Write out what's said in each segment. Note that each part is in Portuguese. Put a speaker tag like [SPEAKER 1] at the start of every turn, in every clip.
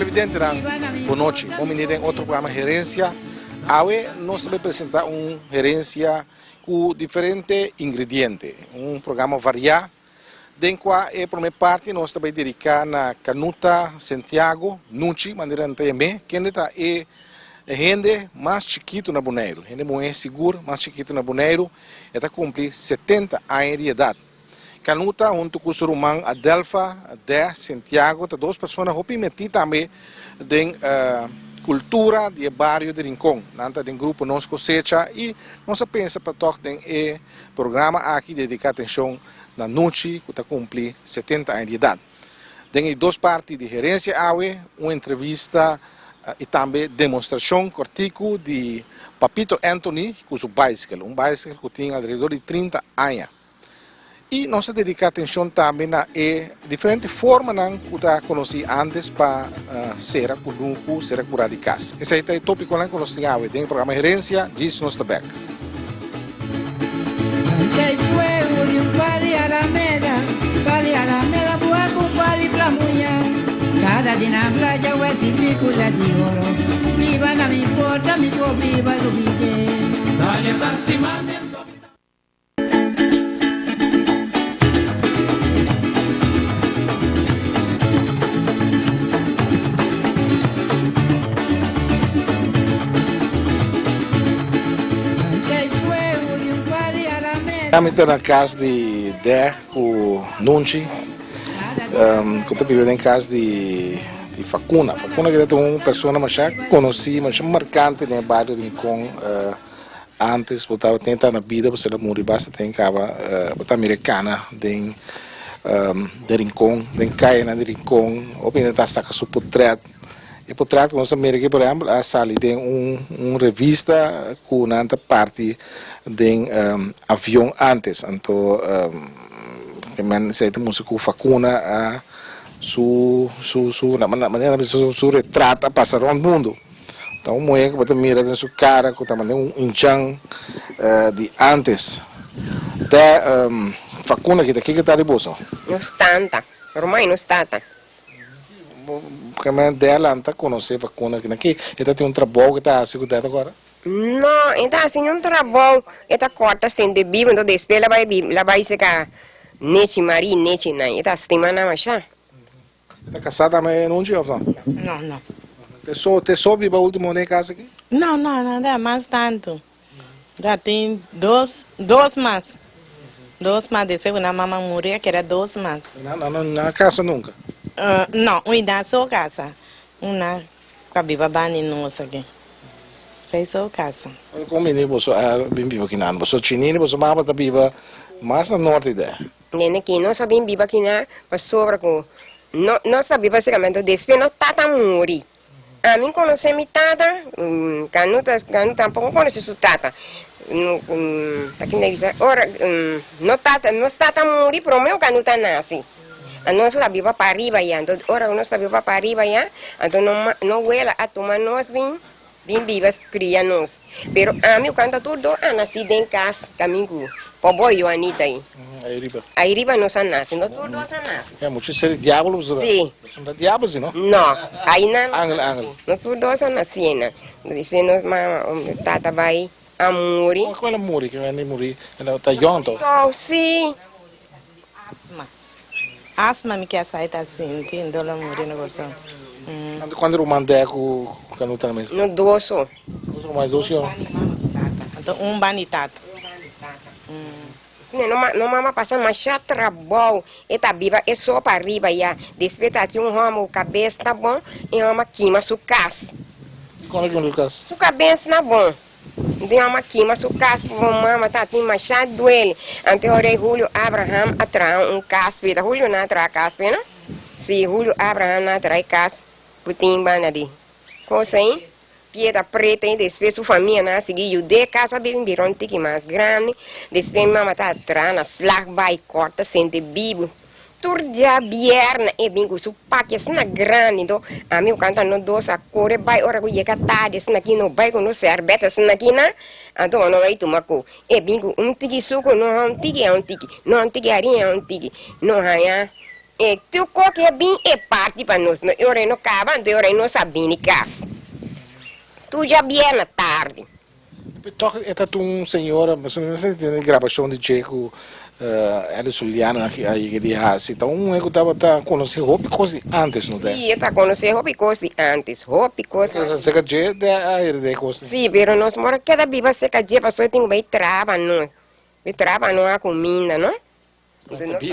[SPEAKER 1] televidente, boa noite. Vamos ir em outro programa Gerência. Hoje nós vamos apresentar uma gerência com diferentes ingredientes. Um programa variado, em qual a primeira parte nós vamos dedicar na Canuta Santiago, Nuchi, maneira também, que está gente mais chiquito na Boneiro, gente mais seguro, mais chiquito na Boneiro, está cumprir 70 anos de idade. Canuta, junto com o Surumang, Adelfa, de Santiago, tá duas pessoas que meti também na cultura do bairro de Rincón, nanta do grupo Nos Cosecha, e nós pensa para tocar o programa aqui dedicar atenção na noite que está cumprir 70 anos de idade. Tem duas partes de gerência, uma entrevista e também demonstração cortico de Papito Anthony com o bicycle, bicycle que tem ao redor de 30 anos. E nós dedicamos atenção também a diferentes formas que está conhecido antes para ser cunuco, ser curadicas. Esse é o tópico que nós conhecemos no programa Gerência, diz nos back.
[SPEAKER 2] Cada dia na praia eu esse fico lá de ouro. Viva na minha porta, me for viva do bide. Dale lastimamente.
[SPEAKER 1] Estamos na casa de com Nunchi, que está vivendo em casa de Facuna. Facuna que é uma pessoa mais conhecida, mais marcante no bairro de Rincón. Antes, estava tentando na vida, você morreu bastante, estava americana de Rincón, de Caena de Rincón, opinião está saca seu portrait. E portrait, nós América, por exemplo, a sali tem uma revista com uma parte de avião antes, então se tem música Facuna a su retrata passar o mundo. Então uma mulher que você mira na sua cara que também um inchang de antes. Até Facuna que está de bolso.
[SPEAKER 3] Não está, ormai não está.
[SPEAKER 1] Porque dela não conhece Facuna aqui. Ele tem um trabalho que está segurado agora.
[SPEAKER 3] Não, está assim um trabalho, está corta sem de bibo, então depois ela vai secar nesse marido, nesse não, está estimando a chá.
[SPEAKER 1] Está casada mas não dia não?
[SPEAKER 3] Não.
[SPEAKER 1] Você soube o último em casa aqui?
[SPEAKER 4] Não, dá mais tanto. Já tem dois mais. Dois mais, depois na mamãe morreu, que era dois mais.
[SPEAKER 1] Na casa nunca?
[SPEAKER 4] Não, uma só casa. Uma cabiva bani nossa aqui. Sei só casa.
[SPEAKER 1] Como menino você bem vivo aqui não? Você chinino, você mama tá viva mais no norte da.
[SPEAKER 3] Nem aqui não sabem viva aqui não, mas sobra com não sabia basicamente depois não tata morri. A mim conhece minha tata, canu tampouco conhece sua tata. Aqui na visa, ora não tata morri, pro meu canu tá nasce. A nós está viva para arriba já, então ora nós está viva para arriba já, então não ela a tomar nós bem vivas cria nós. Pero a mim quando tudo a nasci em casa, caminho, pobo eu anita aí. Aí riba não se nasce, não tudo se nasce.
[SPEAKER 1] É muito sério, diabos.
[SPEAKER 3] Sim.
[SPEAKER 1] São diabos, não?
[SPEAKER 3] Não, aí não.
[SPEAKER 1] Angel.
[SPEAKER 3] Não tudo se nasce, né? Depois nós tata vai a morrer.
[SPEAKER 1] Qual é a morrer? Que vai morrer? Ela está junto.
[SPEAKER 3] Só sim.
[SPEAKER 4] Asma me quer sair assim, tem dólar morrer no bolso.
[SPEAKER 1] Quando o mandeco canu também.
[SPEAKER 3] No doce.
[SPEAKER 1] Mais doce.
[SPEAKER 4] Então banitata.
[SPEAKER 3] Não mama passa mais chato trabalho, eta viva é só para arriba já. Despeita um ramo cabeça tá bom, e uma queima sua casa.
[SPEAKER 1] Como é que é o caso?
[SPEAKER 3] Sua cabeça tá bom. Tem uma queima sua casa, mama tá tem mais chato doele. Anterior Julio Abraham atrás caso, vida Julio na atrás caso, né? Se Julio Abraham na atrás caso, putin banadi. Coisa aí? Piedra preta, e depois sua família na seguir, eu de casa bem virou tique mais grande, depois mamãe tá atrás, na slag vai corta, sente bibo, tudo já bierna, e bem com o paque, assim na grande, então, a mim canta no doce, a cor, vai, ora, que ia tarde, assim aqui, no vai, com no cerbeta, assim aqui, né? Então, não vai tomar co, e bem com tique suco, não é tique, não é tique, arinha, é tique, não é, E tu qualquer bem é parte para nós. Eu não acaba, eu não sabia nem casa. Tu já vier na tarde.
[SPEAKER 1] Toch é um senhor, mas não sei se gravação de Checo, era Juliana aí que ele faz. Então eu estava conhecendo roupa coisa antes, não é?
[SPEAKER 3] Sim, eu estava conhecendo roupa coisa antes, roupa coisa.
[SPEAKER 1] Você que é de coisa.
[SPEAKER 3] Sim, mas nós moramos cada viva seca dia, pessoa tem que trabalhar, não. Vai trabalhar a comida, não?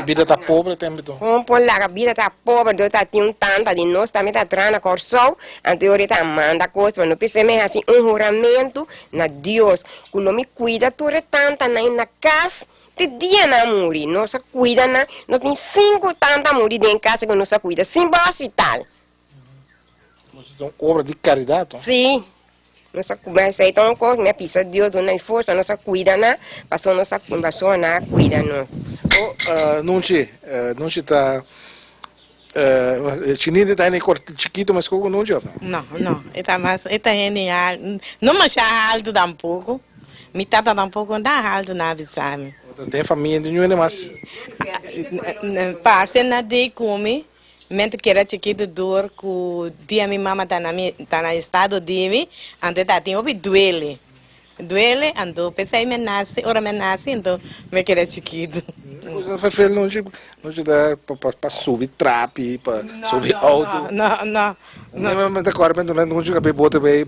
[SPEAKER 1] Vida está pobre também.
[SPEAKER 3] Como por lá, a vida está pobre, Deus está tendo tanta de nós, também está atrás na corção, então eu está manda coisa, mas não precisa mesmo assim, juramento na Deus, que não me cuida, tu é tanta na casa, que dia não morrer, nós cuida, nós tem 5 tanta morrer em casa que nós cuida, 5 hospital.
[SPEAKER 1] Então, obra de caridade?
[SPEAKER 3] Sim. Nós começa então com minha pisa Deus dona força nós cuida passou nossa pessoa cuida nós.
[SPEAKER 1] Não está chinês está em corte chiquito mas como não já?
[SPEAKER 4] Não, está em não mais alto tampouco. Me tapa tampouco não alto na visão.
[SPEAKER 1] Tem família de nenhuma mais.
[SPEAKER 4] Passa na de come. Mente que era chiquito dor que dia minha mama tá na estado de ante tá tem obi duele ando pensei me nasce então me que era chiquito.
[SPEAKER 1] Coisa foi feio não dá para subir trape para subir auto.
[SPEAKER 4] Não.
[SPEAKER 1] Mas agora quando não joga bem bota bem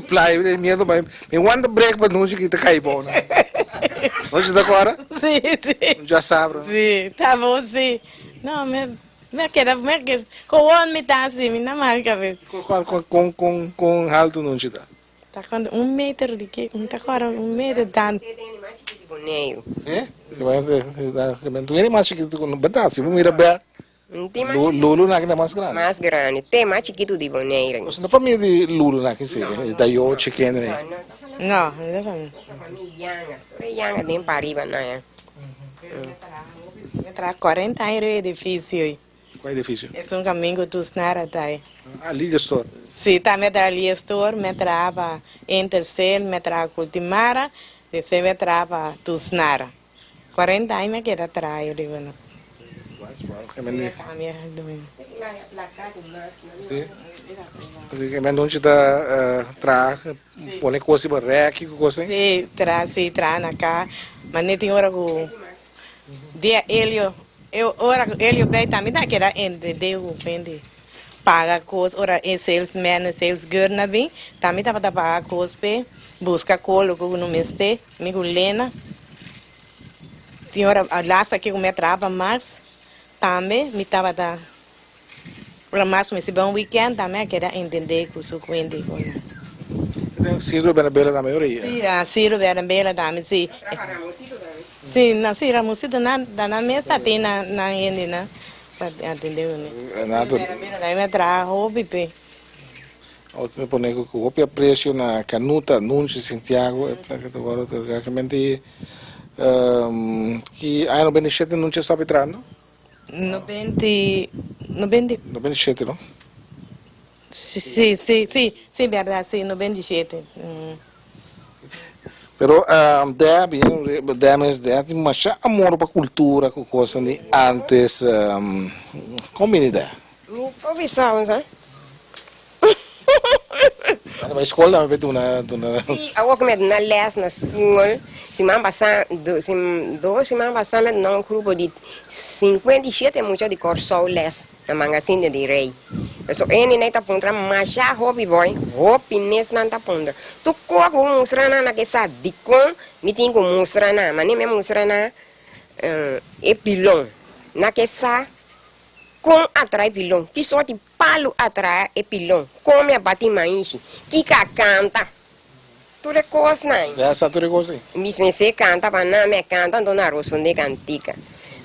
[SPEAKER 1] play medo bem quando break para não jogar cai bom. Não dá agora?
[SPEAKER 4] Sim.
[SPEAKER 1] Já sabe.
[SPEAKER 4] Sim, tá bom sim. Não, me queda com o homem tá assim, me não marca ver.
[SPEAKER 1] Com alto não te dá.
[SPEAKER 4] Tá com 1 metro de que, tá agora 1 metro tanto.
[SPEAKER 1] Sim? Tu é mais chiquito com verdade, se vamos ir a ver. Lulu na que é mais grande.
[SPEAKER 3] Mais grande, tem mais chiquito de boneira.
[SPEAKER 1] Você não família de Lulu na que se, da eu chicken né?
[SPEAKER 4] Não,
[SPEAKER 3] Yanga tem pariba não é?
[SPEAKER 4] Tra 40 anos é difícil.
[SPEAKER 1] Qual é difícil?
[SPEAKER 4] É caminho do Snara daí.
[SPEAKER 1] Ali de store.
[SPEAKER 4] Sim, tá me tra ali store, me trava Intercel, me trava Cultimara, depois me trava do Snara. 40 anos me queda atrás, eu digo não.
[SPEAKER 1] Sim. Porque não te dá tra, põe coisa para rec, coisa.
[SPEAKER 4] Sim, tra na cá, mas nem tem hora que dia ele bem também dá que era entre deu vende paga coisa ora salesman sales girl na bem também tava da paga coisa pe busca colo que no meste me Lena tinha hora a lasta que me trava mais também me tava da para mais me se bom weekend também que era entender que o vende com
[SPEAKER 1] Ciro Benabela da maioria.
[SPEAKER 4] Sim, Ciro Benabela também sim. Sim, não, sim, Ramusito na mesa tem na gente, né? Para atender o né.
[SPEAKER 1] Nada.
[SPEAKER 4] Daí me traz roupa pe.
[SPEAKER 1] Outro põe que o roupa preço na Canuta, Nunchi, Santiago, é para que agora realmente que aí no 27 não tinha stop entrando.
[SPEAKER 4] No
[SPEAKER 1] 27, não?
[SPEAKER 4] Sim, verdade, sim, no 27.
[SPEAKER 1] Pero deve mas amor para cultura com coisa de antes comunidade.
[SPEAKER 3] Provisão, né?
[SPEAKER 1] Na escola também tu na
[SPEAKER 3] Sim, eu começo na les na escola. Se man passar se man passar met um grupo de 57 muitos de Corsol les na magazine de Rei. Pessoal, ele nem tá pontra mas já hobby boy, hobby nes não tá pontra. Tu como mostrar na que sa dicon, me tem como mostrar na, mas nem me mostrar na pilão. Na que sa com atrai pilão, que só de palo atrai pilão. Come a bater mais, que canta. Tudo é coisa, não.
[SPEAKER 1] Essa tudo é coisa.
[SPEAKER 3] Mesmo se canta, para não me canta, então na roça onde cantica.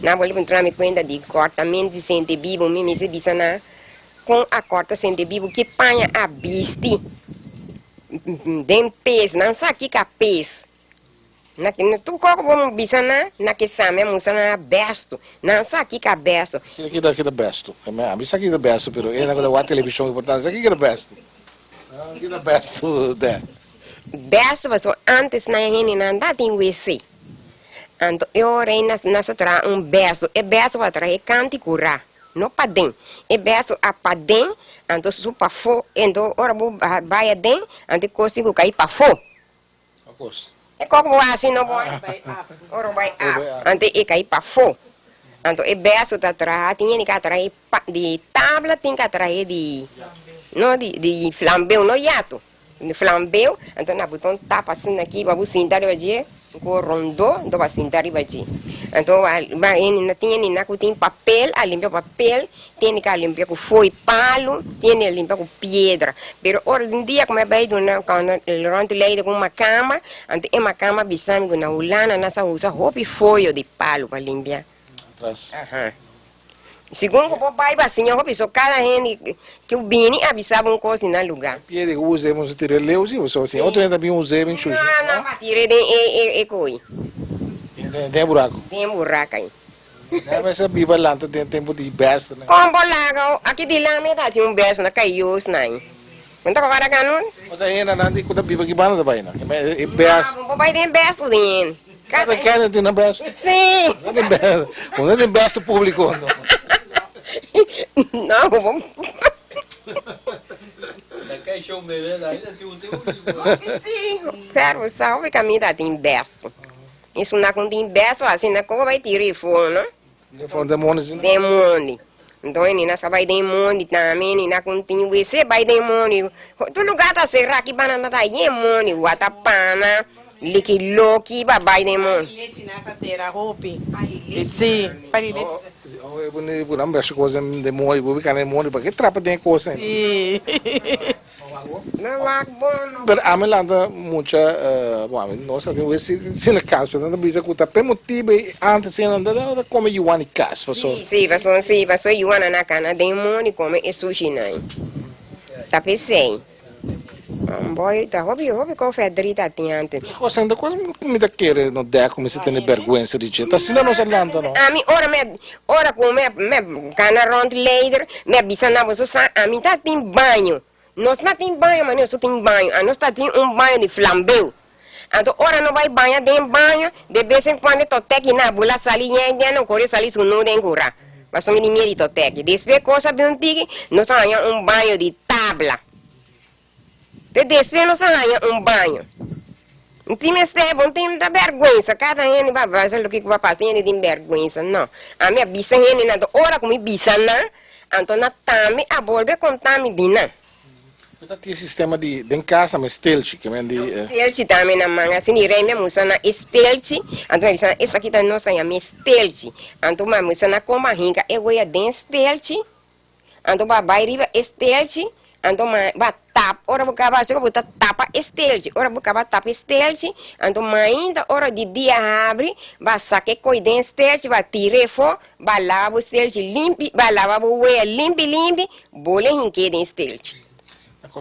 [SPEAKER 3] Na vou entrar me conta de cortamento de sente vivo, me se bisa na com a corta sente vivo que panha a bisti. Dem pes, não sabe que é pes. Na tu como vamos bisa na que sabe mostra na besto. Não sabe que é besto.
[SPEAKER 1] Que da besto. A mim sabe que da besto, pero ele agora a televisão importante, sabe que é besto. Que da besto da.
[SPEAKER 3] Besto pessoal, antes na gente não dá tem WC. Então eu rei nessa tra besto, é besto para trazer cante curar. não padem. E beço a padem, então su para fo, então ora bu baia den, então consigo cair para fo. É como assim não vai. Ora vai a, então e cair para fo. Então e beço tá atrás, tinha que atrair de tabla, tem que atrair de não de flambeu, não hiato. De flambeu, então na botão tapa assim aqui, para você sentar ali, rondou, então vai sentar ali. Então, tem papel, a limpar papel, tem que limpar com fogo e palo, tem que limpar com pedra. Pero hoje em dia, como é bem, quando ele ronde leite com uma cama, então uma cama bisame na ulana, nessa usa roupa e folha de palo para limpar. Segundo o papai, assim, eu só cada gente que o bini avisava coisa no lugar.
[SPEAKER 1] Piede que usemos tirar leus e só assim. Outro ainda bem usemos em chuchu.
[SPEAKER 3] Não, para tirar de coi.
[SPEAKER 1] Tem buraco.
[SPEAKER 3] Tem buraco aí.
[SPEAKER 1] Mas essa biba lá tem tempo de besta, né?
[SPEAKER 3] Como lá, aqui de lá me dá um beijo na caiu, né? Quando tá com a cana,
[SPEAKER 1] Mas aí na nada quando biba que bana também, né? É besta.
[SPEAKER 3] o papai tem beijo dentro.
[SPEAKER 1] Cada cara tem na besta.
[SPEAKER 3] Sim.
[SPEAKER 1] Não tem besta. Não tem besta público.
[SPEAKER 3] Não, vamos. Sim, quero salve que a minha tem beijo. Isso não tem beijo, assim, na cor vai tirar fora, né?
[SPEAKER 1] Foi demônio, sim.
[SPEAKER 3] Demônio. Então, ele não vai demônio também, não continua, você vai demônio. Todo lugar tá cerrado, aqui banana tá demônio, guatapana, liqui louqui, vai demônio.
[SPEAKER 4] Leite nessa cera, roupa. Sim, para leite.
[SPEAKER 1] Eu não vejo coisa demônio, vou ficar demônio, porque trapa tem coisa.
[SPEAKER 4] Sim.
[SPEAKER 3] Não é bom.
[SPEAKER 1] Pero a mim lá muita, bom, nós sabemos se na casa, portanto, bisa que tá pelo motivo antes se não dá como Yuan casa, pessoal.
[SPEAKER 3] Sim, passou Yuana na cana, demônio come e sushi não. Tá pensei. Boy, tá hobby com fedrita tinha.
[SPEAKER 1] Coisa ainda quase comida querer não dá como se tem vergonha de dizer. Tá se não se landa não.
[SPEAKER 3] A mim ora com me cana rond leider, me bisa na você a mim tá tem banho. Nós não tem banho, mas nós só tem banho. Nós tem banho de flambeu. Então, ora não vai banhar dentro banho, de vez em quando toteque na bula sali e não corre sali su não tem cura. Mas são inimigos de toteque. Depois coisa bem antiga, nós arranhamos banho de tabla. Depois nós arranhamos banho. Não tem não tem vergonha. Cada gente vai fazer o que vai fazer, não tem vergonha, não. A minha bisa, ora como bisa, não. Então, na tame, a volve contamina.
[SPEAKER 1] Tem sistema de casa, mas stealth, que vem de...
[SPEAKER 3] Stealth também na manga, assim, irei minha moça na stealth, então essa aqui da nossa é minha stealth, então minha moça na coma rinca, eu vou dentro stealth, então vai riba stealth, então vai tapa, ora vou acabar, se eu vou tapa stealth, ora vou acabar tapa stealth, então ainda hora de dia abre, vai sacar coi dentro stealth, vai tirar fora, vai lavar o stealth limpo, vai lavar o ué limpo, bole rinque dentro stealth.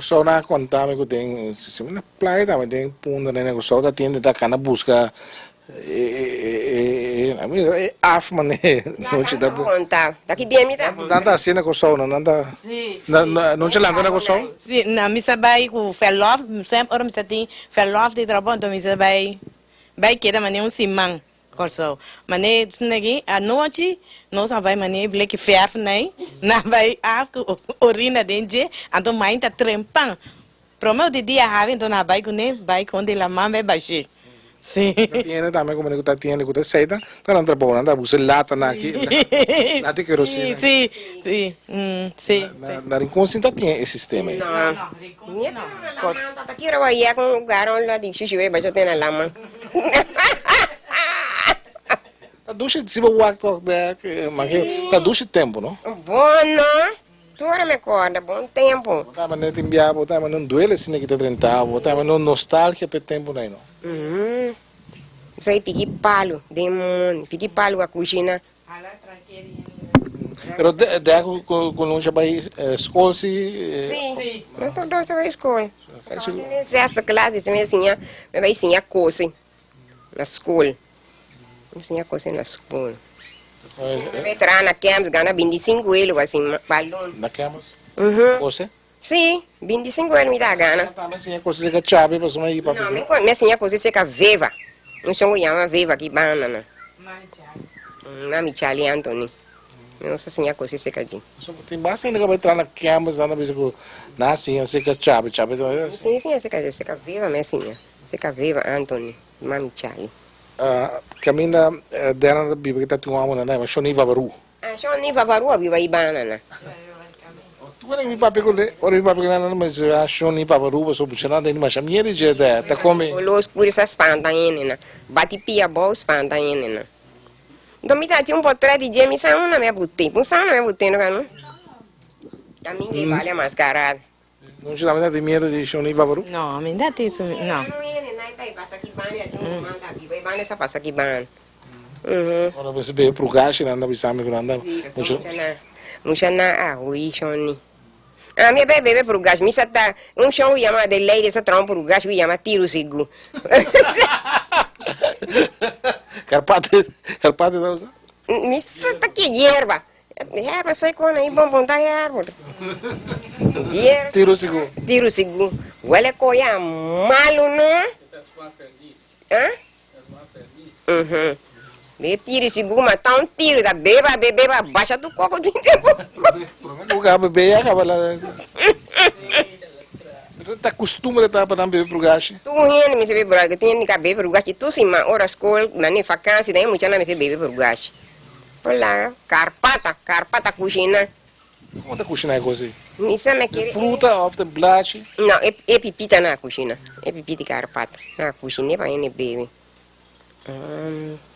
[SPEAKER 1] Só na conta me que tem, se na praia também tem punta né, que só da tienda da cana busca afma né, não te dá.
[SPEAKER 3] Conta, daqui dia me dá.
[SPEAKER 1] Não tá assim na coção, não tá. Não te lembra na coção?
[SPEAKER 4] Sim, na missa vai com fellof, sempre ora missa tem fellof de trabalho, então missa vai que da maneira simang. Corso, mané aqui à noite nós vai mané black ferro né, na vai a urina dentro, então mãe tá trempando. Promo de dia have então na vai com de la mãe vai baixar. Sim.
[SPEAKER 1] Tiene também como que tá tiene que tá saída, tá não trabalhando, tá buscando lata na aqui. Na te quero sim.
[SPEAKER 4] Sim. Sim.
[SPEAKER 1] Na inconsciente tem esse sistema aí.
[SPEAKER 3] Não. Tá aqui eu ia com o garoto lá de chuchu e baixo tem na lama.
[SPEAKER 1] A ducha de cima walk mas tá ducha tempo, não?
[SPEAKER 3] Bom, não. Tu ora me acorda, bom tempo.
[SPEAKER 1] Tá mas não tem biabo, tá mas não duele assim que tá 30, tá mas não nostalgia pe tempo não.
[SPEAKER 3] Isso aí pique palo, demônio, pique palo a cozinha.
[SPEAKER 1] Pero de com não já vai escola se
[SPEAKER 3] Sim. Não tô doce vai escola. Sexta classe se me ensinar, me vai ensinar coisa na escola. Ensinar coisa na escola. Vai entrar na campus, ganha 25 euros assim, balão.
[SPEAKER 1] Na campus? Você?
[SPEAKER 3] Sim, 25 euros me dá gana.
[SPEAKER 1] Tá mas sim, coisa que chave para sumir para.
[SPEAKER 3] Não, me ensinar coisa seca veva. Não sou eu chama veva aqui banana. Mami Charlie Anthony. Nossa Senhora, coisa secadinho.
[SPEAKER 1] Tem bastante que vai entrar na campus, na vez que nasce, seca chabe.
[SPEAKER 3] Sim, seca viva, minha senhora. Seca viva, Antônio, mami Charlie.
[SPEAKER 1] Caminha dentro da Bíblia que está uma né, mas Shoni Vavaru.
[SPEAKER 3] Só nem Vavaru, viva Ibana, né?
[SPEAKER 1] Tu era mi papi con le, ora mi papi con le, mas Shoni Vavaru, mas o buchana nem mas a minha de tá come.
[SPEAKER 3] Los por essa espanta né? Bate pia bom espanta né? Domita tinha potret di Jamie sa una me butti, un sa me butti no cano. Também que vale a mascarada.
[SPEAKER 1] Não se dá de medo de Shoni Vavaru?
[SPEAKER 4] No, mi dá isso, não.
[SPEAKER 3] Não é, não tá passa aqui bane, a gente manda aqui, vai essa passa aqui bane.
[SPEAKER 1] Ora você vê pro gasto, anda bisame com anda.
[SPEAKER 3] Mucha na ui Shoni. A minha bebê pro gasto, me tá um show chama de lei dessa trompa pro gasto, chama tiro sigo.
[SPEAKER 1] Carpate não usa?
[SPEAKER 3] Missa tá aqui erva. Erva sai com aí bom tá erva.
[SPEAKER 1] Tiro sigo.
[SPEAKER 3] Tiro sigo. Olha coia malo não? Hã? Be tiro sigo matar um tiro da beba baixa do coco de tempo.
[SPEAKER 1] O cabo bebe acaba lá. Tá costume de para não beber pro gasto.
[SPEAKER 3] Tu hen me se bebe pro gasto, tem que beber pro gasto. Tu sim, mas hora escola, na nem vacância, daí muita não me se bebe pro gasto. Por lá, carpata cozinha.
[SPEAKER 1] Como tá cozinhar coisa?
[SPEAKER 3] Missa me quer.
[SPEAKER 1] Fruta, of the blache.
[SPEAKER 3] Não, é pipita na cozinha. É pipita e carpata. Na cozinha vai ele bebe.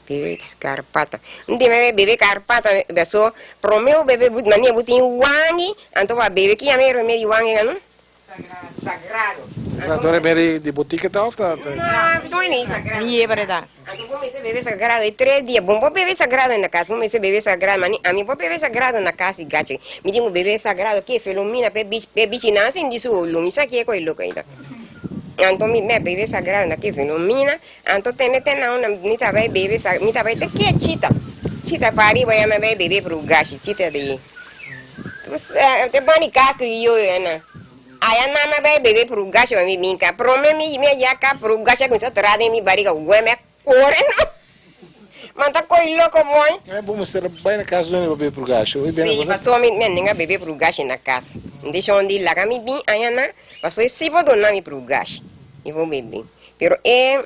[SPEAKER 3] Bebe carpata. Não tem mais bebe carpata, pessoal. Pro meu bebe mania botin wangi, então vai beber que é meu remédio wangi, não? Sagrado.
[SPEAKER 1] Agora é de botica tá of tá.
[SPEAKER 3] Não é nem sagrado.
[SPEAKER 4] Mi é verdade.
[SPEAKER 3] Então vou me beber sagrado, é 3 dias. Bom, vou beber sagrado na casa, vou me beber sagrado, mas a mim vou beber sagrado na casa e gato. Me digo beber sagrado que felomina, pe bicho nasce disso o lume, isso aqui é coisa louca ainda. Então me bebe sagrado na que felomina, então tem não, me tá vai beber sagrado, me tá vai ter que é chita pari vai me beber pro gato, chita de. Tu te bani cacrio, né? Aí a mama vai beber pro gato, vai me brincar. Promete me já cá pro gato com essa trada em minha barriga, o me correndo. Mas tá coisa louco, mãe.
[SPEAKER 1] É bom você vai na casa do meu beber pro gato.
[SPEAKER 3] Sim, passou me ninguém beber pro gato na casa. Deixa onde lá que me bem, aí na passou se vou donar me pro gato. E vou beber. Pero é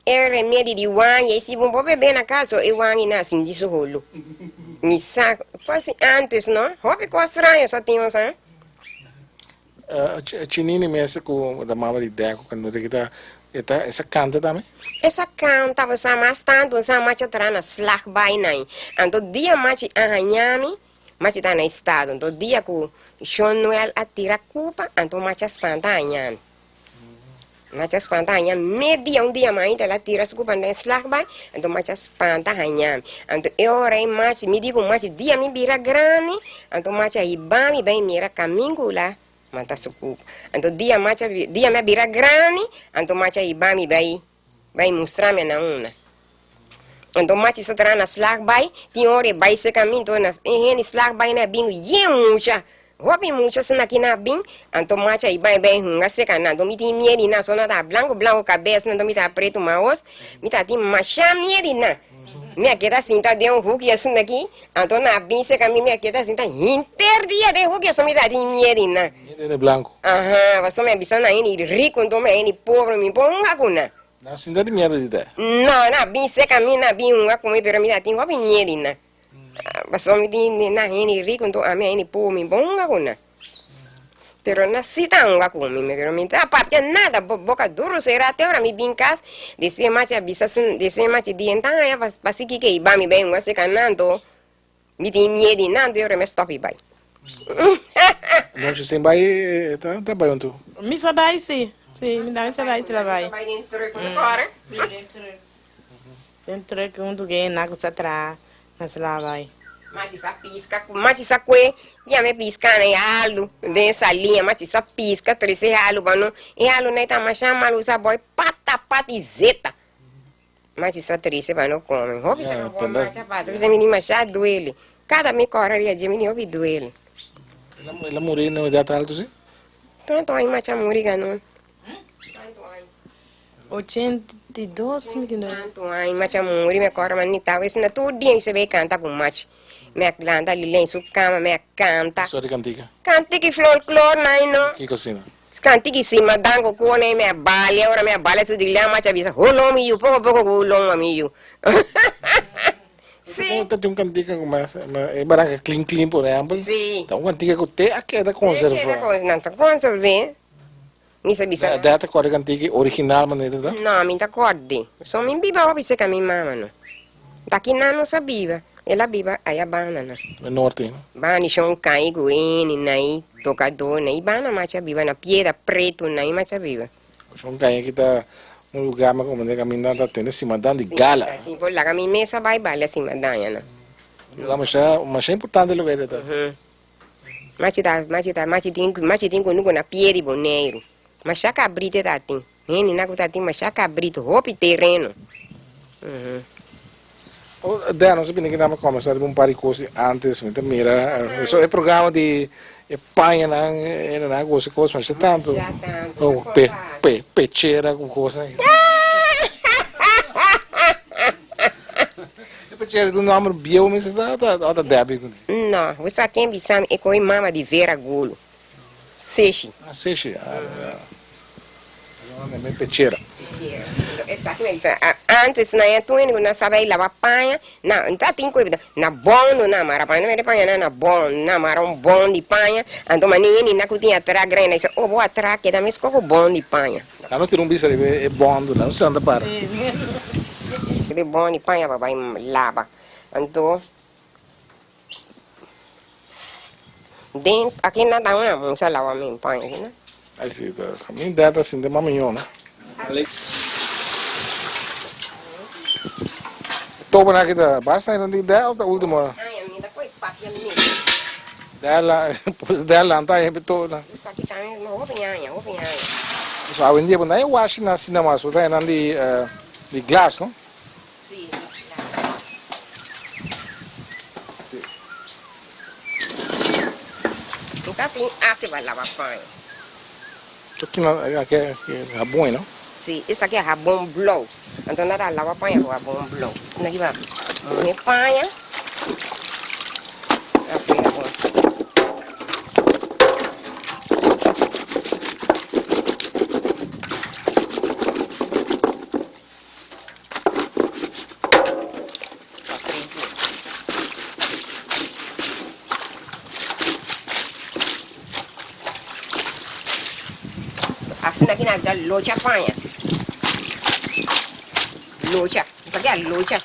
[SPEAKER 3] remédio de wang, e se vou beber na casa, eu wang na assim disso rolo. Me saco quase antes, não? Houve coisa estranha, só tinha assim.
[SPEAKER 1] Chinini mesmo com da mama de deco quando te kita essa canta também.
[SPEAKER 3] Essa canta você mais tanto você mais atrás na slag by nai. Então dia mais arranhame, mais tá na estado. Então dia que Sean Noel atira culpa, então mais espanta arranhame. Mais espanta arranhame. Media dia mais ela tira culpa na slag by, então mais espanta arranhame. Então eu rei mais me digo mais dia me vira grande, então mais aí bem bem mira caminho lá. Manta suku. Então dia me vira grande, então macha ibami vai mostrar-me na una. Então macha se tra na slag vai, tem hora vai se caminho na em slag vai na bingo ye mucha. Hopi mucha se na kina bing, então macha vai hunga se kana, então me tem mieri na só na branco cabeça, então me tá preto maos, me tá tem macha mieri na. Minha queda cinta de hook assim aqui, então na bim se caminho minha queda cinta inteiro dia de hook só me dá de mierina.
[SPEAKER 1] Ele branco.
[SPEAKER 3] Aham, você me avisa na ele rico, então me ele pobre me põe uma cuna.
[SPEAKER 1] Não, cinta de merda de ideia.
[SPEAKER 3] Não, na bim se caminho na bim uma comer pero me dá tem uma mierina. Você me diz na ele rico, então a minha ele pobre me põe uma cuna. Pero na cita unga comi, pero me tá parte nada, boca duro será até hora me bincas, desse mate avisa, desse mate de então é pasi que iba me bem, você canando, me tem medo nada, eu me stop vai.
[SPEAKER 1] Não se vai, tá bem então.
[SPEAKER 4] Mi só vai sim, me dá essa vai se lá vai.
[SPEAKER 3] Vai dentro com agora.
[SPEAKER 4] Dentro com do que na coisa atrás, na lá vai.
[SPEAKER 3] Mas isso que já me pisca né alu dessa linha, mas isso pisca 13 alu bano e alu nem tá mais chamando usa boy pata zeta. Mas isso 13 bano come. Hobby tá bom, mas já passa, você me diz já doele. Cada me correria de mim hobby doele.
[SPEAKER 1] Ela morreu na idade alta sim?
[SPEAKER 3] Tanto aí mas já morri ganon.
[SPEAKER 4] 82, me entendeu?
[SPEAKER 3] Tanto aí mas já morri me corre mas nem tá, esse na todo dia você vai cantar com mate. me landa ali lá em sua cama, me canta.
[SPEAKER 1] Só de cantiga.
[SPEAKER 3] Cantiga folclore, não?
[SPEAKER 1] Que cocina?
[SPEAKER 3] Cantiga cima, dango com me balha, ora me balha se de lá, mas avisa, rolou me pouco rolou amigo. Sim.
[SPEAKER 1] Tem um cantiga como é baranga clean por exemplo.
[SPEAKER 3] Sim.
[SPEAKER 1] Então cantiga que tem aqui é da conserva.
[SPEAKER 3] Não tá conserva. Me sabe
[SPEAKER 1] É data qual é cantiga original maneira da?
[SPEAKER 3] Não, me tá acorde. Só me biba o que minha mama não. Daqui não sabia. Ela biba aí a banana.
[SPEAKER 1] No norte.
[SPEAKER 3] Bani chão cai guene nai tocador nai bana macha biba na piedra preto nai macha biba.
[SPEAKER 1] São caia que tá um lugar mas como é caminhar tá tendo cima de gala.
[SPEAKER 3] Assim por lá a minha mesa vai bala assim madanha né.
[SPEAKER 1] Lá mas é importante o lugar tá.
[SPEAKER 3] Machi tem quando na piedra boneiro. Mas já cabrito tá tem. Nene na que tá tem mas já cabrito roupa terreno.
[SPEAKER 1] Não sabia que nós começamos um par de coisas antes, mas mira, isso é programa de panha na coisa mas é tanto. Oh, pecheira com coisa. Pecheira do nome bio, mas tá débil.
[SPEAKER 3] Não, você aqui em Bissau é com mama de vera golo. Seche.
[SPEAKER 1] Seche. É pecheira.
[SPEAKER 3] Antes na é tu não sabe lavar panha, não tá tem coisa na bom na mara panha não é panha na bom na mara bom de panha, então maninho na cozinha atrás grande isso vou atrás que também escovo bom de panha.
[SPEAKER 1] Não tem bicho é bom não se anda para.
[SPEAKER 3] De bom de panha vai lava, então dentro aqui não dá não se lava minha panha aqui né.
[SPEAKER 1] Aí sim, tá. Minha data assim de maminho, né? Tô na kita basta ainda de ideia ou da última?
[SPEAKER 3] Ai, a minha depois papia minha.
[SPEAKER 1] Dela tá aí betul na.
[SPEAKER 3] Isso aqui tá uma ovinha.
[SPEAKER 1] So awin dia pun tayo wash na cinema so tayo nandi di glass no?
[SPEAKER 3] Sim. Então tem assim vai lavar panha.
[SPEAKER 1] So kina que habon no?
[SPEAKER 3] Sim, isso aqui é rabão blow. Então nada lava panha com rabão blow. Isso aqui vai moer panha. Assim daqui na vida loja panha. Loja, isso aqui é loja.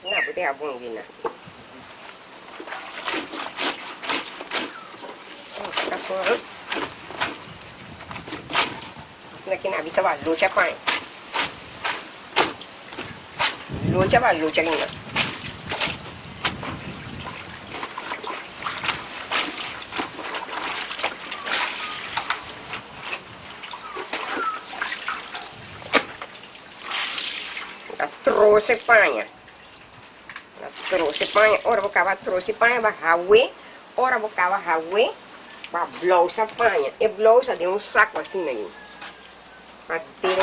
[SPEAKER 3] Não, botei a bom aqui, né? Aqui na vista vai luta pai. Luta vai luta aqui né. Trouxe panha. Trouxe panha. Ora vou cavar trouxe panha vai hawe. Ora vou cavar hawe. Vai blousa panha. E blousa de saco assim aí. Para ter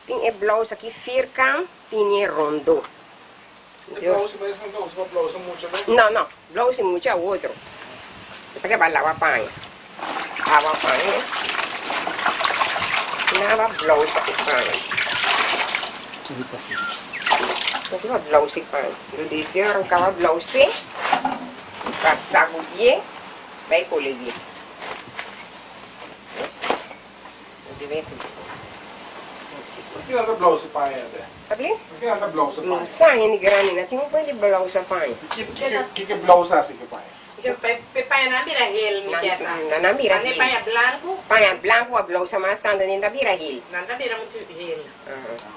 [SPEAKER 3] tem blousa aqui fircam, tem rondo. Não, blousa é muito outro. Isso aqui vai lavar panha. Lavar panha. Nada blousa e panha. Isso é blousa e panha. Eu disse que eu arrancava blousa, para sacudir, vai colher.
[SPEAKER 1] Por que anda blousa panha até?
[SPEAKER 3] Sabe?
[SPEAKER 1] Por que anda blousa panha?
[SPEAKER 3] Não sai de grande, não tinha um pouco de blousa panha.
[SPEAKER 1] Que blousa assim que panha?
[SPEAKER 4] Paia na birahil, mi kesa.
[SPEAKER 3] Na birahil.
[SPEAKER 4] Ane paia blanco.
[SPEAKER 3] Paia blanco, a blanco sama stando dentro da birahil.
[SPEAKER 4] Nanda bira muito hil.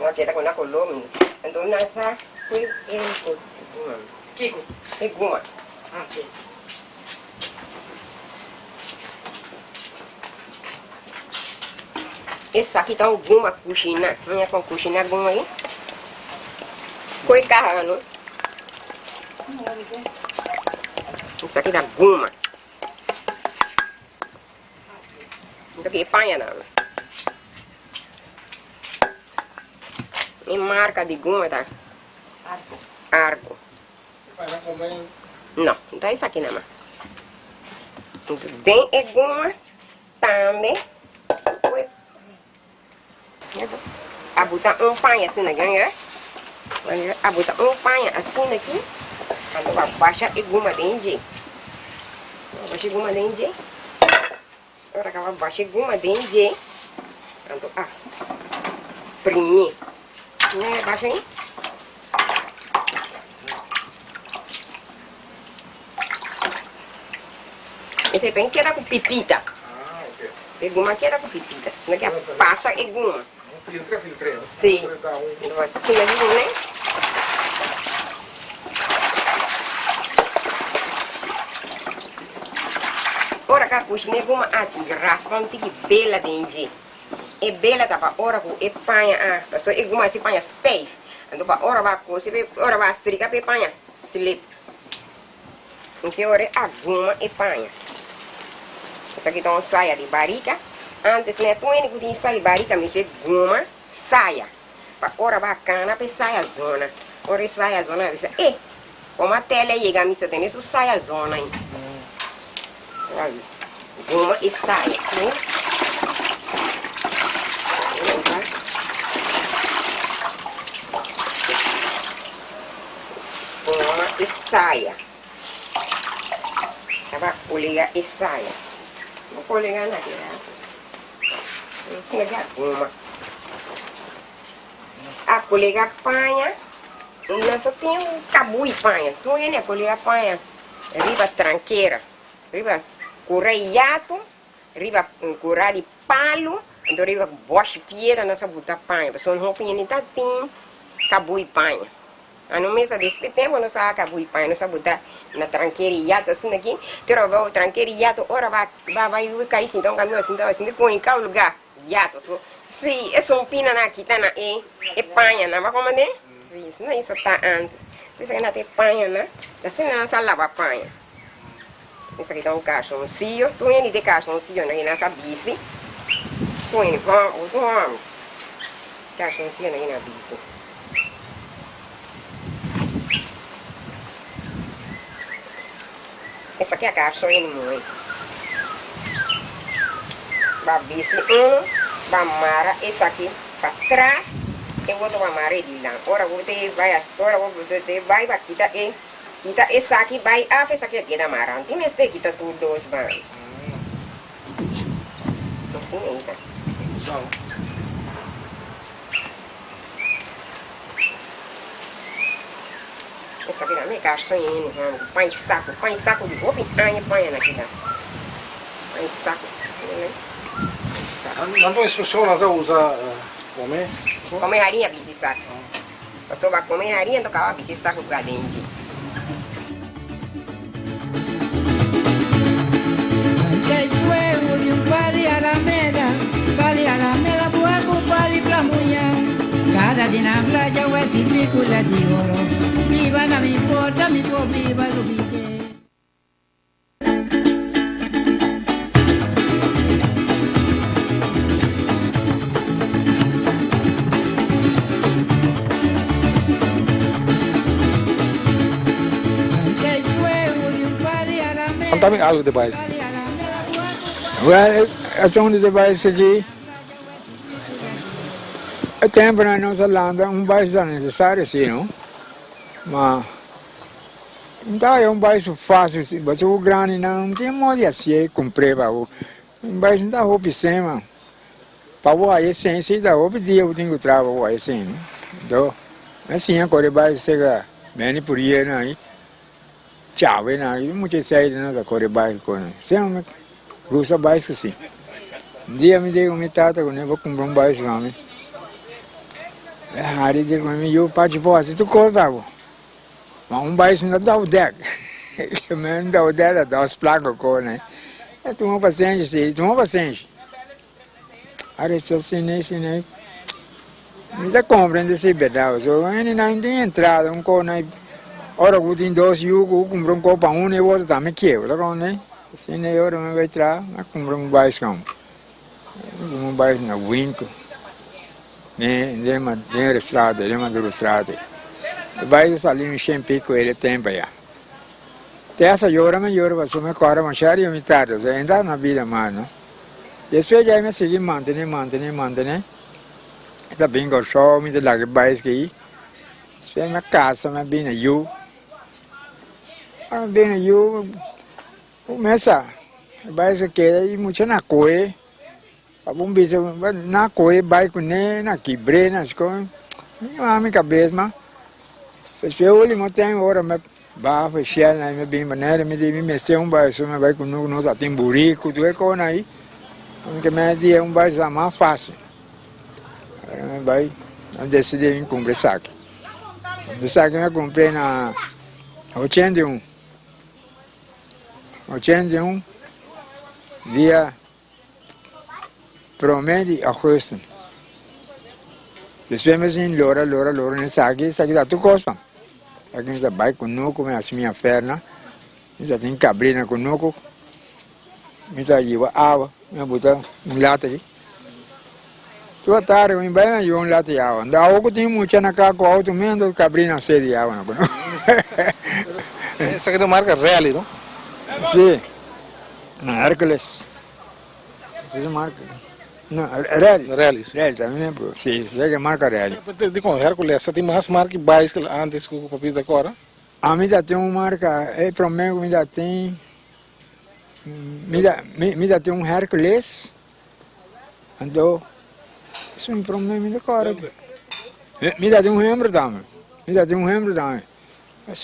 [SPEAKER 3] Não queda com a colônia. Então nessa foi
[SPEAKER 4] Kiko.
[SPEAKER 3] e guma.
[SPEAKER 4] Ok.
[SPEAKER 3] Essa aqui tá um guma coxina. Não é com coxina guma aí? Coi carrano. Isso aqui dá guma. Isso aqui é panha não. E marca de guma tá? Argo. Não, então é isso aqui não. Tem é guma também. A botar panha assim na ganha. A botar panha assim aqui. Quando vai baixar e guma dentro. Baixa guma dentro. Agora que vai baixar guma dentro. Quando primir. Né, baixa aí. Esse bem queda com pipita. E guma queda com pipita. Não quer passa e guma.
[SPEAKER 1] Filtre.
[SPEAKER 3] Sim. Então assim mesmo, né? Ora cá coxinha guma raspa um tique bela dentro. E bela tá para ora com e panha pessoa e guma se panha stay. Então para ora vai cozer, ora vai estricar pe panha slip. Então ora a guma e panha. Essa aqui tá uma saia de barica. Antes, né, tu ainda podia sair barica, mas é guma, saia. Para ora bacana, para saia zona. Ora saia zona, como a tela chega, me tem isso saia zona aí. Guma e saia, né? Guma e saia. Tava colega e saia. Não colega nada, né? Isso é guma. A colega panha, nós só tem um cabu e panha. Tu é a colega panha, riba tranqueira, riba correiato, riba corra de palo, então riba boche piedra nessa buta panha. Pessoal não pinha nem tá tem cabu e panha. A no mês desse tempo nós só cabu e panha, nós só buta na tranqueira e iato assim aqui. Terá vai o tranqueira e iato, ora vai cair assim, então caminho assim, com em qual lugar. Yato, so, sim, é só um pina na quita na e panha na, vai comandar? Sim, isso não é isso tá antes. Isso aqui não tem panha na, assim não se lava panha. Isso aqui tá um caixãozinho, tu ainda tem caixãozinho aqui nessa bici. Tu ainda vamos, caixãozinho aqui na bici. Essa aqui é a caixãozinho muito. Babisi bamara essa aqui para trás e o outro bamara de lá. Ora você vai para quitar essa aqui vai essa aqui é da mara. Tem mais de quitar tudo dois vai. Assim ainda. Essa aqui também caixinha, põe saco de roupa e põe aqui tá. Põe saco, né?
[SPEAKER 1] Quando as pessoas usam comer?
[SPEAKER 3] Comer harinha, bici saco. A pessoa vai comer harinha, então acaba bici saco para dentro.
[SPEAKER 2] Antes huevo de pali a la mela, boa com pali pra mulher. Cada dia na playa, o esse pícola de ouro. Viva na minha porta, me for viva do bite.
[SPEAKER 1] Contame algo de baixo.
[SPEAKER 5] Well, essa onde de baixo aqui, é tempo na nossa landa, baixo é necessário, sim, não? Mas, então é baixo fácil, mas o grande não tem modo de assim, comprei para o baixo não dá roupa sem, mano. Para o aí, sem, se dá roupa, dia eu tenho que trabalhar o aí, sem, não? Então, assim, agora baixo chega bem por aí, não? chave, né? E muitas saídas, né? Da correr baixo, né? Sempre gosta baixo, sim. Um dia me deu uma tata, eu vou comprar baixo, não, aí digo, eu parte boa, se tu corta, mas baixo ainda dá o deck. Eu não dá o deck, dá os placos, né? É, tomou paciência, sim, tomou paciência. Aí, só assim, mas a compra ainda se bedava, só ainda não tem entrada, né? Ora, eu tenho 2 eu compro um copo para e o outro também quebra, né? Assim, né, eu vai entrar, mas compro baixo, baixo na Winco, né? Dentro estrada, dentro da estrada. Baixo salir me sempre com ele tempo já. Até essa hora, vai ser uma cara, mas já é metade, ainda na vida mais, não? Depois já me segui manter. Está bem com o show, me dá lá que baixo que depois minha casa, me bem na eu. Bem na eu, começa, baixo que é muito na coe. Abang bisa na koe baik ne na kibre na sko. Minha cabeça, mas eu olho muito tempo agora me ba fechar na me bem maneira me de me mexer baixo me vai com nós até burico tu é com aí. Que me dia baixo é mais fácil. Me vai eu decidi em comprar saque. O saque eu comprei na 81 dia promete agosto. Depois me assim, lora, nessa aqui dá tudo coisa. Aqui está vai com nuco, me assim minha perna, me dá tem cabrina com nuco, me dá lleva água, me botar lata aí. Toda tarde me vai me lata de água. Da água tem muito na casa com auto, me ando cabrina sede de água, não.
[SPEAKER 1] Essa aqui é da marca Rally, não?
[SPEAKER 5] Sim, na Hércules. Essa é a marca. No,
[SPEAKER 1] Rally.
[SPEAKER 5] Rally também, sim, é a marca Rally.
[SPEAKER 1] Digo, Hércules, essa tem mais marca básica antes que o papito agora?
[SPEAKER 5] A mim tem uma marca, para mim me tem, me tem um Hércules, então, isso é um problema agora. Me tem um hembro também, isso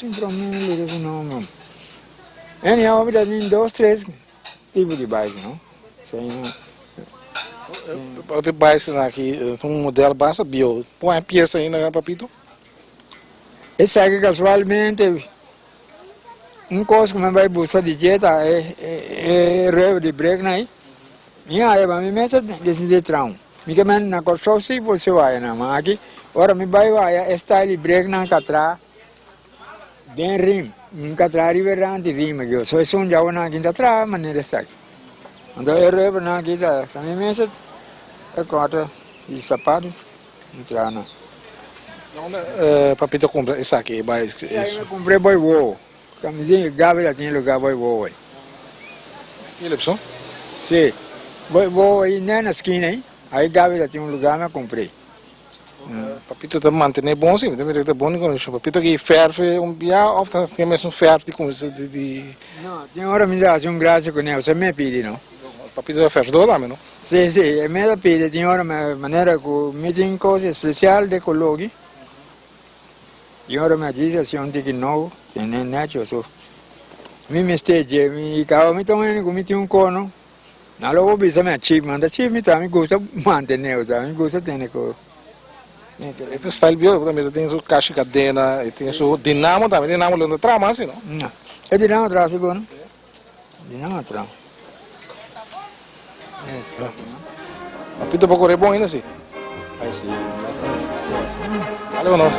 [SPEAKER 5] é um problema não. Anyhow, me tem 2, 3 tipos de bike, não?
[SPEAKER 1] O básico aqui, um modelo básico bio, põe a peça aí na papito?
[SPEAKER 5] Esse aqui casualmente, coisa que me vai buscar de jeta é reo de break, né? Minha aí, me mete desse trão. Me que na corção se você vai na mas aqui, ora me vai style break na catra, bem rim, catra riverante rim aqui, só é já na aqui atrás, maneira essa. Então é reo na aqui da, me mete é corta de sapato, entrar na.
[SPEAKER 1] Papito compra esse aqui, básico.
[SPEAKER 5] Eu comprei boi vô, camisinha gava já tinha lugar boi vô aí.
[SPEAKER 1] E ele pessoal?
[SPEAKER 5] Sim, boi vô aí na esquina aí gava já tinha lugar, mas comprei.
[SPEAKER 1] Papito tá mantendo bom sim, também tá bom com isso. Papito que ferve dia, ofta tem mais ferve de coisa de.
[SPEAKER 5] Não, tem hora me dá graça com ele, você me pede não.
[SPEAKER 1] Papito é ferve do também, não?
[SPEAKER 5] Sim, é me pede, tem hora maneira que me tem coisa especial de coloque. Tem hora me diz assim onde que não, tem neto só. Me stage, me cava me tomando como tem cono. Na logo bisa me chip, manda chip me tá me gosta manter me gosta ter co.
[SPEAKER 1] Esse style bio também tem sua caixa cadena, tem sua dinamo também, dinamo lá no trama assim, não?
[SPEAKER 5] Não. É dinamo atrás agora. Dinamo atrás.
[SPEAKER 1] Papito para correr bom ainda assim.
[SPEAKER 5] Aí sim.
[SPEAKER 1] Valeu nós.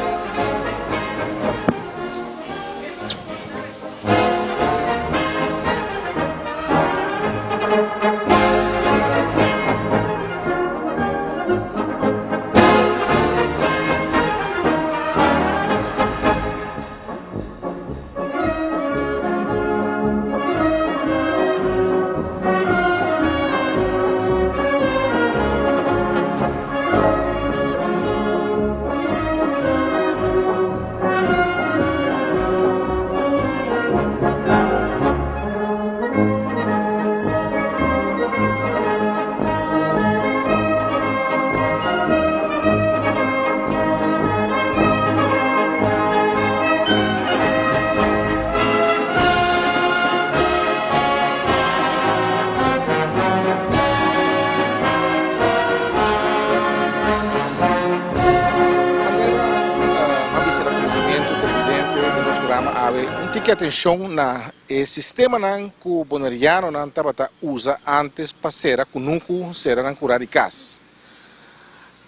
[SPEAKER 1] um tique atenção na sistema que o boneriano não estava usa antes para ser kunuku ser na curar de casa.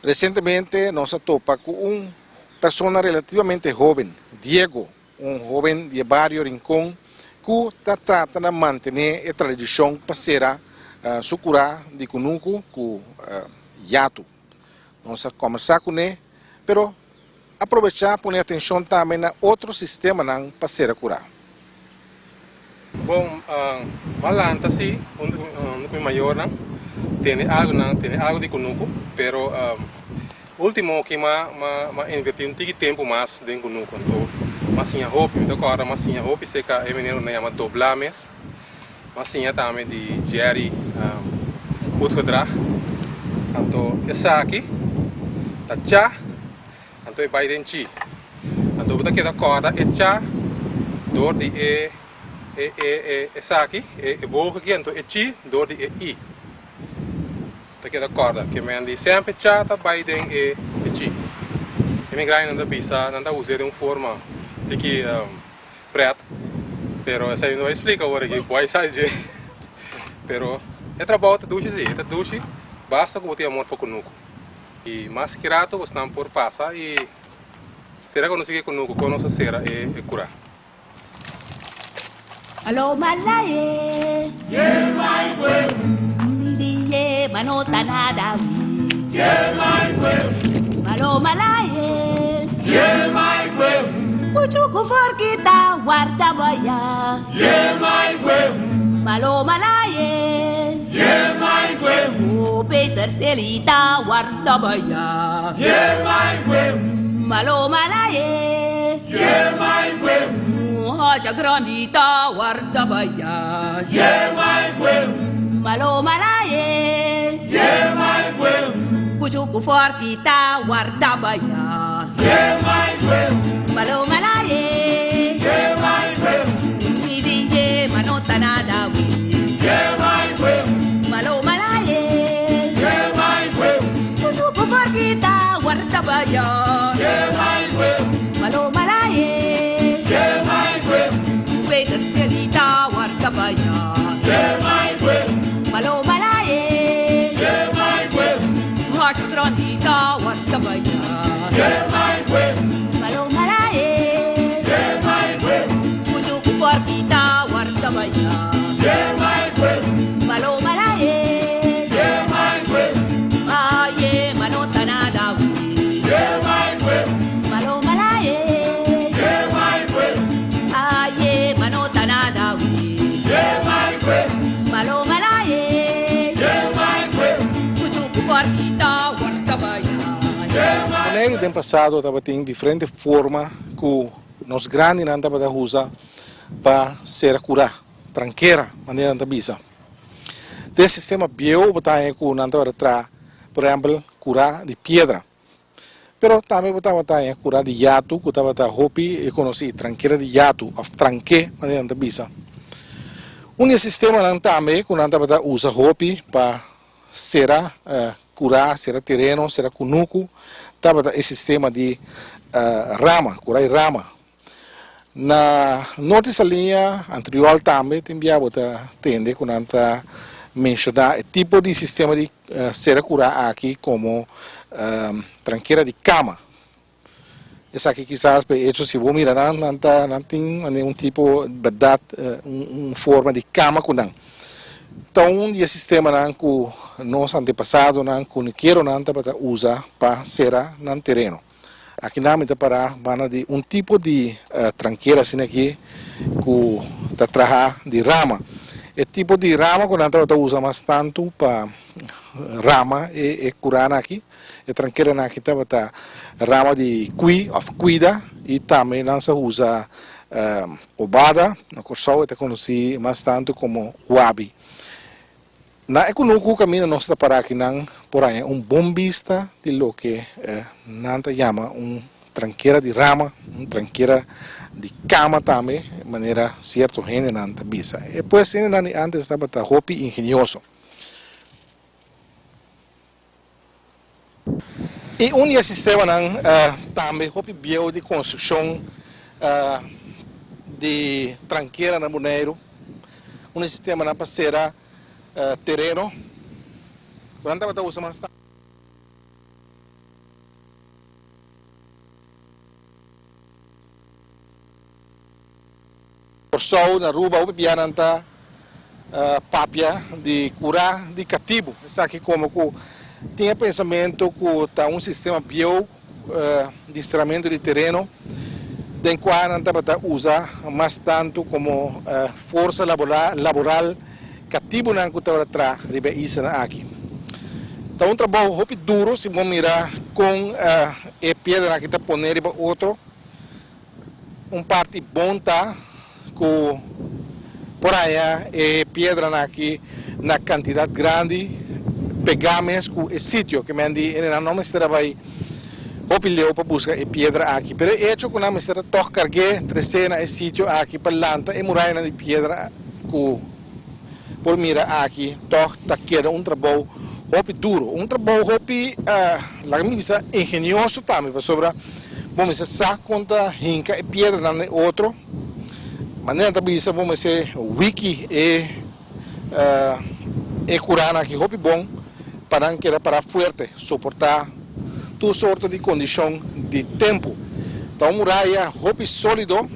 [SPEAKER 1] Recentemente nós topa com pessoa relativamente jovem, Diego, jovem de barrio Rincón, que está tratando de manter a tradição para ser su curar de kunuku com yato. Nós conversar com ele, pero aproveitar para atenção também na outro sistema para ser curar.
[SPEAKER 6] Bom, malanta sim, um maior tem algo de kunuku, pero último que ma invertir tempo mais dentro kunuku, então mas sim a roupa, então agora mas sim a roupa se que é menino na chama doblames, mas sim também de Jerry uitgedrag, então essa aqui, tá já então vai dentro, então você quer cortar essa dor de essa aqui, boca aqui, então chi dor de i, você quer cortar, que me andi sempre chata vai dentro chi, e me ganha não bisa, não usa de uma forma de que preto, pero essa não explica agora que vai sair, pero é trabalho de duche, basta que você amor para kunuku. E mais que rato você não por passar e será que não se kunuku com nossa será é curar.
[SPEAKER 7] Alo malaye,
[SPEAKER 8] ye mai kwe,
[SPEAKER 7] ndiye manota nada.
[SPEAKER 8] ye mai kwe,
[SPEAKER 7] Alo malaye,
[SPEAKER 8] ye mai kwe,
[SPEAKER 7] puchuku forkita guarda boya.
[SPEAKER 8] ye mai kwe,
[SPEAKER 7] Malo malaye,
[SPEAKER 8] ye mai kwe,
[SPEAKER 7] o Peter Selita guarda boya.
[SPEAKER 8] ye mai kwe,
[SPEAKER 7] Malo malaye,
[SPEAKER 8] ye mai kwe,
[SPEAKER 7] haja grandita guarda boya.
[SPEAKER 8] ye mai kwe,
[SPEAKER 7] Malo malaye,
[SPEAKER 8] ye mai kwe,
[SPEAKER 7] puchuku forkita guarda boya.
[SPEAKER 8] ye mai kwe,
[SPEAKER 7] Malo malaye,
[SPEAKER 8] ye mai kwe,
[SPEAKER 7] ndiye manota nada.
[SPEAKER 8] ye mai kwe,
[SPEAKER 7] Malo malaye,
[SPEAKER 8] ye mai kwe,
[SPEAKER 7] puchuku forkita guarda boya.
[SPEAKER 8] ye mai kwe,
[SPEAKER 7] Malo malaye,
[SPEAKER 8] ye mai kwe,
[SPEAKER 7] Peter Selita guarda boya.
[SPEAKER 8] ye mai kwe,
[SPEAKER 7] Malo malaye,
[SPEAKER 8] ye mai kwe,
[SPEAKER 7] heart grandita guarda boya.
[SPEAKER 8] ye mai kwe,
[SPEAKER 7] Malo malaye,
[SPEAKER 8] ye mai kwe,
[SPEAKER 7] puchuku forkita guarda boya.
[SPEAKER 8] ye mai kwe,
[SPEAKER 7] Malo malaye,
[SPEAKER 8] ye mai kwe,
[SPEAKER 7] aye manota nada.
[SPEAKER 8] ye mai kwe,
[SPEAKER 7] Malo malaye,
[SPEAKER 8] ye mai kwe,
[SPEAKER 7] aye manota nada.
[SPEAKER 8] ye mai kwe,
[SPEAKER 7] Malo malaye,
[SPEAKER 8] ye mai kwe,
[SPEAKER 7] puchuku forkita guarda boya.
[SPEAKER 8] ye mai
[SPEAKER 1] No ano passado estava tendo diferente forma que nós grandes não estava usar para ser curar, tranqueira, maneira não bisa. Desse sistema bio botar que não estava atrás, por exemplo, curar de pedra. Pero também botava curar de yato, que estava hopi e conheci tranqueira de yato, of tranque, maneira não bisa. Sistema não também que não estava usa hopi para ser curar, ser terreno, ser kunuku, estava esse sistema de rama, curar rama. Na nossa linha anterior também enviava tende que não está mencionar o tipo de sistema de ser curar aqui como tranqueira de cama. Essa aqui quizás hecho se vou mirar não tem um tipo de verdade forma de cama com não. Então, o sistema que nós antepassados não quero não para usar para ser no terreno. Aqui na minha para de um tipo de tranqueira assim aqui que está trabalhando de rama. O tipo de rama que não usa mais tanto para rama e curar aqui. A tranqueira aqui está rama de cuida e também não se usa obada, no Corsol é conhecido mais tanto como wabi. Na economia caminho nós está para aqui não por aí bom vista de lo que nanta chama tranqueira de rama, tranqueira de cama também, de maneira certo gente nanta bisa. E depois antes estava ta hopi engenhoso. E sistema também hopi bio de construção de tranqueira na Bonaire, um sistema na passeira terreno. Quando estava usando por sol na rua o piananta papia de curar de cativo. Sabe como que tinha pensamento que tá um sistema bio de estramento de terreno, den qual não estava usa mais tanto como força laboral cativo não que estava atrás ribe isso aqui. Então um trabalho muito duro se vamos mirar com a pedra que está poner ribe outro, parte bom tá com por aí pedra aqui na quantidade grande pegamos com o sítio que me andi não me trabalha opilhou para buscar pedra aqui, pero hecho que nós estamos tocar cargue trecena esse sítio aqui para lanta e muralha de pedra com por mira aqui toc tá queda trabalho muito duro, trabalho muito lá me bisa engenhoso também para sobra vamos sacar conta hinca e pedra na outro maneira também isso vamos ser wiki e curar aqui muito bom para que para forte suportar toda sorte de condição de tempo. Então, muralha muito sólido.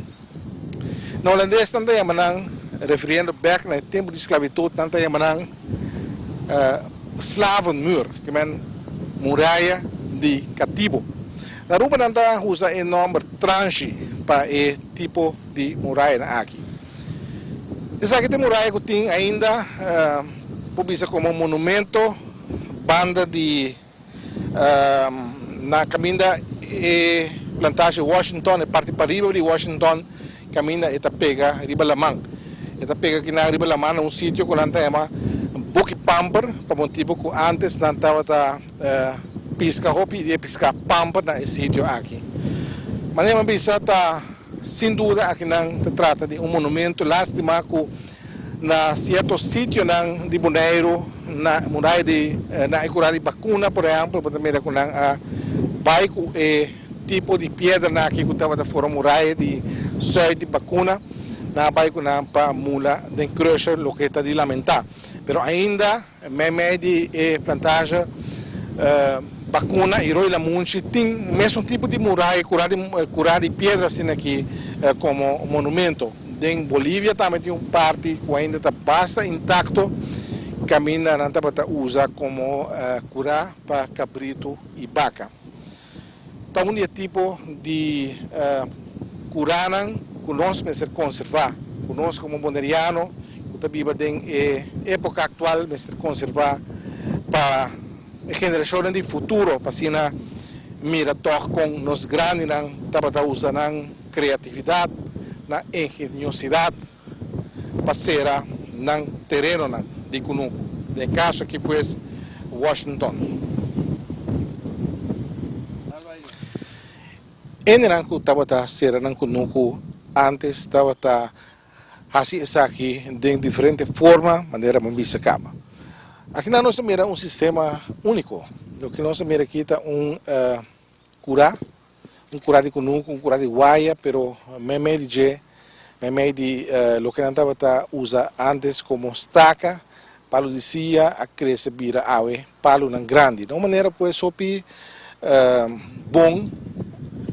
[SPEAKER 1] No holandês também chamam, referindo back no tempo de esclavitud, também chamam slavenmuur, que é muralha de cativo. Na Aruba também usa enorme tranche para esse tipo de muralha aqui. Essa aqui tem muralha que tem ainda publica como monumento, banda de na caminda e plantagem Washington, parte para riba de Washington, caminda e pega riba Lamang. E pega aqui na riba Lamang, um sítio que nós chama Buki Pamper, para um tipo que antes não estava pisca hopi e pisca pamper na sítio aqui. Mas não bisa tá sem dúvida aqui não se trata de monumento, lástima que na certo sítio de Bonaire, na muralha na ecurada de Bacuna, por exemplo, para também com a baico e tipo de pedra aqui que estava fora muralha de sul de Bacuna, na baico na para mula de crusher loqueta de lamentar. Pero ainda meme de plantagem Bacuna e Roi Lamunchi tem o mesmo tipo de muralha curada de pedra assim aqui como monumento. Em Bolívia também tem parte que ainda está bastante intacto, caminha não está usa como curar para cabrito e vaca. Então um tipo de curanan que nós precisamos conservar, que nós como boneriano, que vive em época atual precisamos conservar para a geração de futuro, para assim mira com nos grandes não está usando criatividade, na engenhosidade passeira no terreno de Cunuco. De caso aqui, pues, Washington. Ele que estava ser no Cunuco antes estava assim aqui de diferente forma, maneira de se cama. Aqui nós mira sistema único. O que nós mira aqui está curar de Cunuco, curar de Guaya, pero meme de lo que estava usa antes como estaca, palo de cia, a crescer vira ave, palo não grande. De uma maneira pues sopi bom,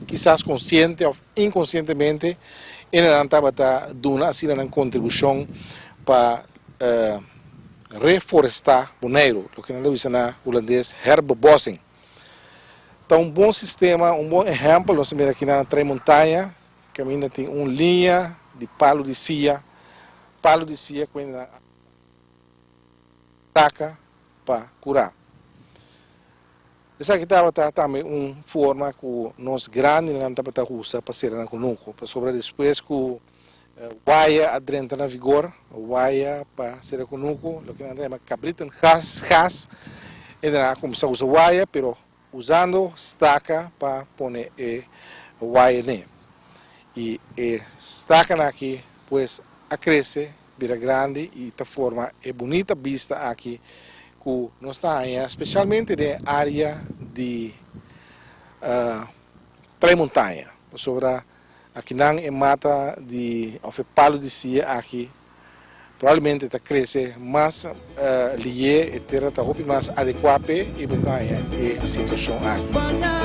[SPEAKER 1] quizás consciente ou inconscientemente, ele estava dando assim uma contribuição para reforestar Bonaire, o que nós dizemos na holandês herbobossing. Então, um bom sistema, um bom exemplo, nós vemos aqui na Tramontanha, que ainda tem uma linha de palo de cia com a taca para curar. Essa aqui estava também uma forma que nós grandes não estava usando para ser na Cunuco, para sobre depois que o Guaya adrenta na vigor, o Guaya para ser na Cunuco, o que nós chamamos cabrito, has, ele começou a usar Guaya, pero usando estaca para pôr o guaiané. E estaca aqui, pues, cresce, vira grande e esta forma é bonita vista aqui que nós estamos, especialmente na área de Tramontanha, sobre aqui não é mata de o palo de cia aqui provavelmente está crescer mais lié e terra está mais adequada e a situação aqui.